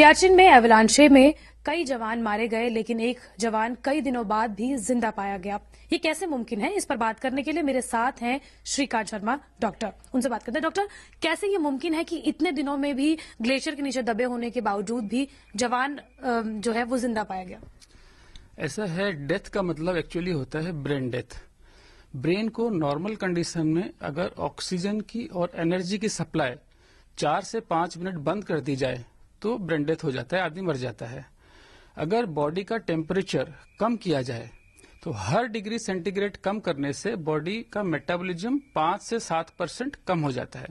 सियाचिन में एवलांचे में कई जवान मारे गए, लेकिन एक जवान कई दिनों बाद भी जिंदा पाया गया। ये कैसे मुमकिन है, इस पर बात करने के लिए मेरे साथ हैं श्रीकांत शर्मा, डॉक्टर। उनसे बात करते हैं। डॉक्टर, कैसे ये मुमकिन है कि इतने दिनों में भी ग्लेशियर के नीचे दबे होने के बावजूद भी जवान जो है वो जिंदा पाया गया? ऐसा है, डेथ का मतलब एक्चुअली होता है ब्रेन डेथ। ब्रेन को नॉर्मल कंडीशन में अगर ऑक्सीजन की और एनर्जी की सप्लाई 4 से 5 मिनट बंद कर दी जाए तो ब्रेन डेथ हो जाता है, आदमी मर जाता है। अगर बॉडी का टेम्परेचर कम किया जाए तो हर डिग्री सेंटीग्रेड कम करने से बॉडी का मेटाबॉलिज्म 5 से 7% कम हो जाता है।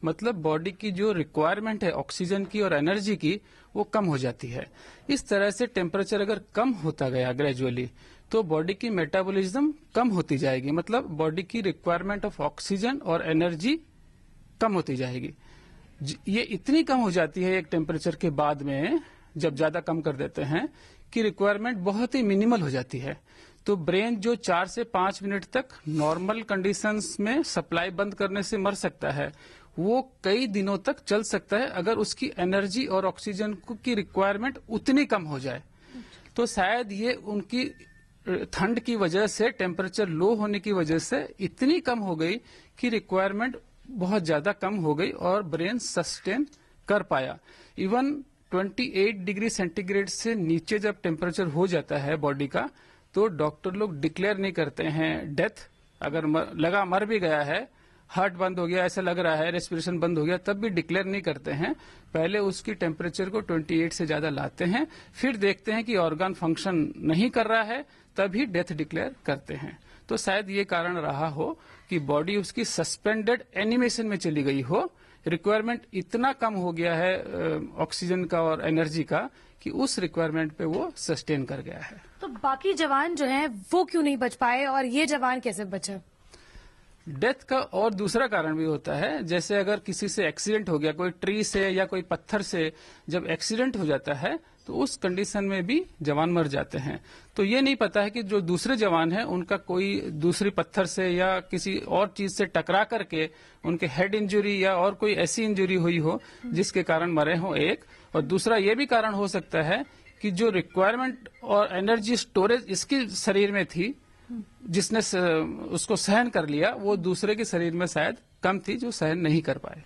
मतलब बॉडी की जो रिक्वायरमेंट है ऑक्सीजन की और एनर्जी की, वो कम हो जाती है। इस तरह से टेम्परेचर अगर कम होता गया ग्रेजुअली तो बॉडी की मेटाबॉलिज्म कम होती जाएगी, मतलब बॉडी की रिक्वायरमेंट ऑफ ऑक्सीजन और एनर्जी कम होती जाएगी। ये इतनी कम हो जाती है एक टेम्परेचर के बाद में, जब ज्यादा कम कर देते हैं, कि रिक्वायरमेंट बहुत ही मिनिमल हो जाती है। तो ब्रेन जो 4 से 5 मिनट तक नॉर्मल कंडीशंस में सप्लाई बंद करने से मर सकता है, वो कई दिनों तक चल सकता है अगर उसकी एनर्जी और ऑक्सीजन की रिक्वायरमेंट उतनी कम हो जाए। तो शायद ये उनकी ठंड की वजह से, टेम्परेचर लो होने की वजह से इतनी कम हो गई कि रिक्वायरमेंट बहुत ज्यादा कम हो गई और ब्रेन सस्टेन कर पाया। इवन 28 डिग्री सेंटीग्रेड से नीचे जब टेम्परेचर हो जाता है बॉडी का, तो डॉक्टर लोग डिक्लेयर नहीं करते हैं डेथ। अगर लगा मर भी गया है, हार्ट बंद हो गया, ऐसा लग रहा है, रेस्पिरेशन बंद हो गया, तब भी डिक्लेयर नहीं करते हैं। पहले उसकी टेम्परेचर को 28 से ज्यादा लाते हैं, फिर देखते हैं कि ऑर्गन फंक्शन नहीं कर रहा है, तभी डेथ डिक्लेयर करते हैं। तो शायद ये कारण रहा हो कि बॉडी उसकी सस्पेंडेड एनिमेशन में चली गई हो, रिक्वायरमेंट इतना कम हो गया है ऑक्सीजन का और एनर्जी का कि उस रिक्वायरमेंट पे वो सस्टेन कर गया है। तो बाकी जवान जो हैं वो क्यों नहीं बच पाए और ये जवान कैसे बचे? डेथ का और दूसरा कारण भी होता है। जैसे अगर किसी से एक्सीडेंट हो गया, कोई ट्री से या कोई पत्थर से जब एक्सीडेंट हो जाता है तो उस कंडीशन में भी जवान मर जाते हैं। तो ये नहीं पता है कि जो दूसरे जवान हैं उनका कोई दूसरी पत्थर से या किसी और चीज से टकरा करके उनके हेड इंजरी या और कोई ऐसी इंजरी हुई हो जिसके कारण मरे हो, एक। और दूसरा ये भी कारण हो सकता है कि जो रिक्वायरमेंट और एनर्जी स्टोरेज इसके शरीर में थी, जिसने उसको सहन कर लिया, वो दूसरे के शरीर में शायद कम थी, जो सहन नहीं कर पाए।